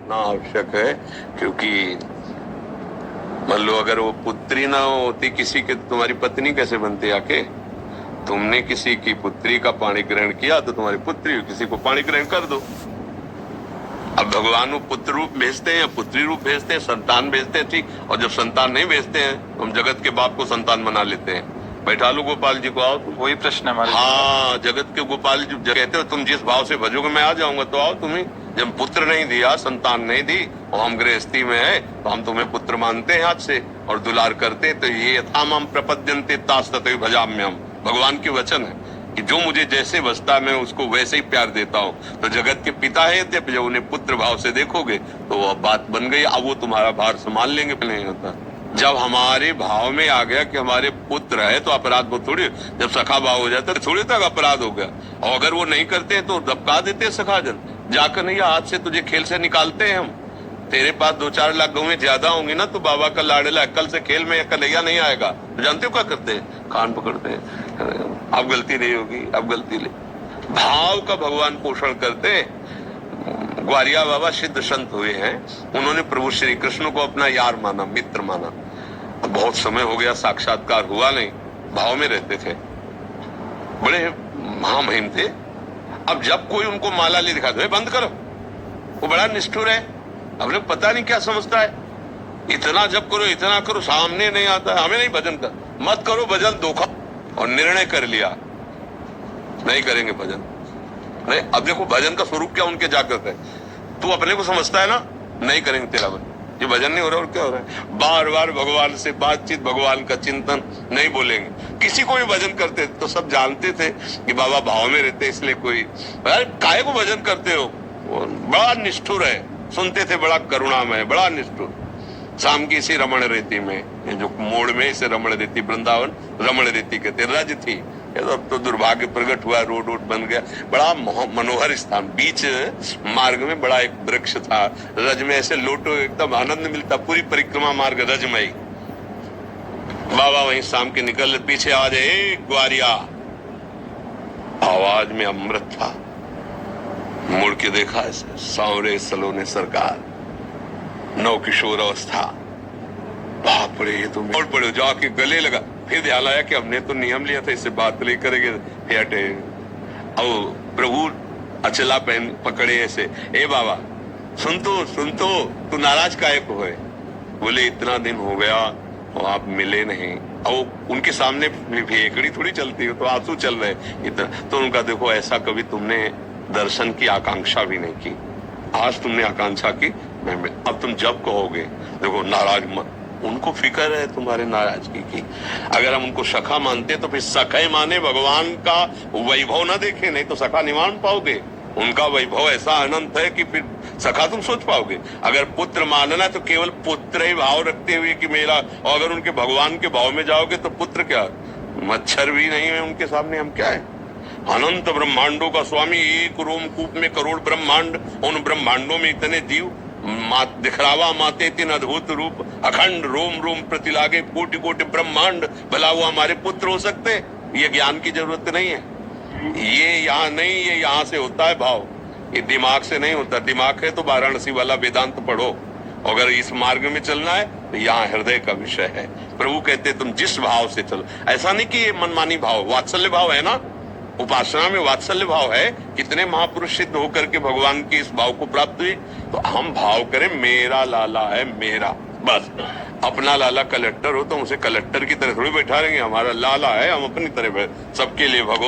इतना आवश्यक है, क्योंकि मान लो अगर वो पुत्री ना होती किसी के, तुम्हारी पत्नी कैसे बनती आके? तुमने किसी की पुत्री का पाणी ग्रहण किया तो तुम्हारी पुत्री किसी को पाणी ग्रहण कर दो। अब भगवान वो पुत्र रूप भेजते हैं या पुत्री रूप भेजते हैं, संतान भेजते हैं, ठीक। और जब संतान नहीं भेजते हैं तो हम जगत के बाप को संतान बना लेते हैं। बैठा लो गोपाल जी को, आओ तुम। वही प्रश्न हमारे। हाँ, जगत के गोपाल जी कहते हो तुम जिस भाव से भजोगे मैं आ जाऊंगा, तो आओ तुम्हें। जब पुत्र नहीं दिया, संतान नहीं दी और हम गृहस्थी में है तो हम तुम्हें पुत्र मानते हैं हाथ से और दुलार करते। तो ये यथामाम प्रपद्यन्ते तास्ततः भजाम्यहम्, भगवान के वचन है कि जो मुझे जैसे बसता है मैं उसको वैसे ही प्यार देता हूँ। तो जगत के पिता है यद्यपि, जब उन्हें पुत्र भाव से देखोगे तो अब बात बन गई। अब वो तुम्हारा भार संभाल लेंगे। नहीं होता, जब हमारे भाव में आ गया कि हमारे पुत्र है तो अपराध वो थोड़ी, जब सखा भाव हो जाता है थोड़ी तक अपराध हो गया। और अगर वो नहीं करते तो दबका देते हैं सखाजन, जाकर नहीं हाथ से तुझे खेल से निकालते हैं हम। तेरे पास 2-4 लाख गौएं ज्यादा होंगी ना तो बाबा का लाडला कल से खेल में कन्हैया नहीं आएगा। तो जानते हो क्या करते हैं? कान पकड़ते हैं, अब गलती नहीं होगी, अब गलती नहीं। भाव का भगवान पोषण करते। ग्वारिया बाबा सिद्ध संत हुए हैं, उन्होंने प्रभु श्री कृष्ण को अपना यार माना, मित्र माना। अब बहुत समय हो गया, साक्षात्कार हुआ नहीं, भाव में रहते थे, बड़े महामहिम थे। अब जब कोई उनको माला ले दिखा दो, बंद करो, वो बड़ा निष्ठुर है, अपने पता नहीं क्या समझता है, इतना जब करो इतना करो, सामने नहीं आता है, हमें नहीं भजन कर, मत करो भजन, धोखा। और निर्णय कर लिया नहीं करेंगे भजन। नहीं, अब देखो भजन का स्वरूप क्या उनके जागृत है। तू अपने को समझता है ना, नहीं करेंगे तेरा भजन, ये भजन नहीं हो रहा और क्या हो रहा है? बार बार भगवान से बातचीत, भगवान का चिंतन, नहीं बोलेंगे। किसी को भी भजन करते तो सब जानते थे कि बाबा भाव में रहते, इसलिए कोई काहे को भजन करते हो? बड़ा निष्ठुर है, सुनते थे, बड़ा करुणामय, बड़ा निष्ठुर। शाम की इसी रमण रेती में, ये जो मोड़ में इसे रमण रेती, वृंदावन रमण रेती कहते, रज थी। अब तो दुर्भाग्य प्रकट हुआ, रोड बन गया, बड़ा मनोहर स्थान। बीच मार्ग में बड़ा एक वृक्ष था, रज में ऐसे लोटो, एकदम आनंद मिलता, पूरी परिक्रमा मार्ग रजमयी। बाबा वहीं शाम के निकल, पीछे आवाज है ग्वारिया, आवाज में अमृत था। मुड़ के देखा ऐसे सांवरे सलोने सरकार, नौ किशोर अवस्था, बाप रे, ये तो मोड़ पड़े, जाके गले लगा। फिर ध्यान आया कि हमने तो नियम लिया था इससे बात नहीं करेंगे, हटे। अब प्रभु अचला पहन पकड़े ऐसे, ए बाबा सुन तो तू नाराज काहे को है? बोले इतना दिन हो गया और आप मिले नहीं। और उनके सामने भेकड़ी थोड़ी चलती है, तो आंसू चल रहे इतना। तो उनका देखो, ऐसा कभी तुमने दर्शन की आकांक्षा भी नहीं की, आज तुमने आकांक्षा की, मैं अब तुम जब कहोगे, देखो नाराज मत। उनको फिक्र है तुम्हारे नाराजगी की। अगर हम उनको सखा मानते तो फिर सखे माने भगवान का वैभव ना देखे, नहीं तो सखा नहीं मान पाओगे। उनका वैभव ऐसा अनंत है कि फिर सखा तुम सोच पाओगे। अगर पुत्र मानना तो केवल पुत्र ही भाव रखते हुए कि मेरा, और अगर उनके भगवान के भाव में जाओगे तो पुत्र क्या, मच्छर भी नहीं है उनके सामने, हम क्या है? अनंत ब्रह्मांडों का स्वामी, एक रोमकूप में करोड़ ब्रह्मांड, उन ब्रह्मांडों में इतने जीव, दिखलावा माते तीन अद्भुत रूप, अखंड रोम रोम प्रतिलागे, कोटि कोटि ब्रह्मांड, भला वो हमारे पुत्र हो सकते? ये ज्ञान की जरूरत नहीं है, ये यहाँ नहीं, ये यहाँ से होता है भाव, ये दिमाग से नहीं होता। दिमाग है तो वाराणसी वाला वेदांत पढ़ो, अगर इस मार्ग में चलना है तो यहाँ हृदय का विषय है। प्रभु कहते तुम जिस भाव से चलो, ऐसा नहीं कि ये मनमानी भाव, वात्सल्य भाव है ना, उपासना में वात्सल्य भाव है। कितने महापुरुष सिद्ध होकर के भगवान के इस भाव को प्राप्त हुए। तो हम भाव करें, मेरा लाला है मेरा, बस। अपना लाला कलेक्टर हो तो उसे कलेक्टर की तरह थोड़ी बैठा रहेंगे, हमारा लाला है, हम अपनी तरह सबके लिए भगवान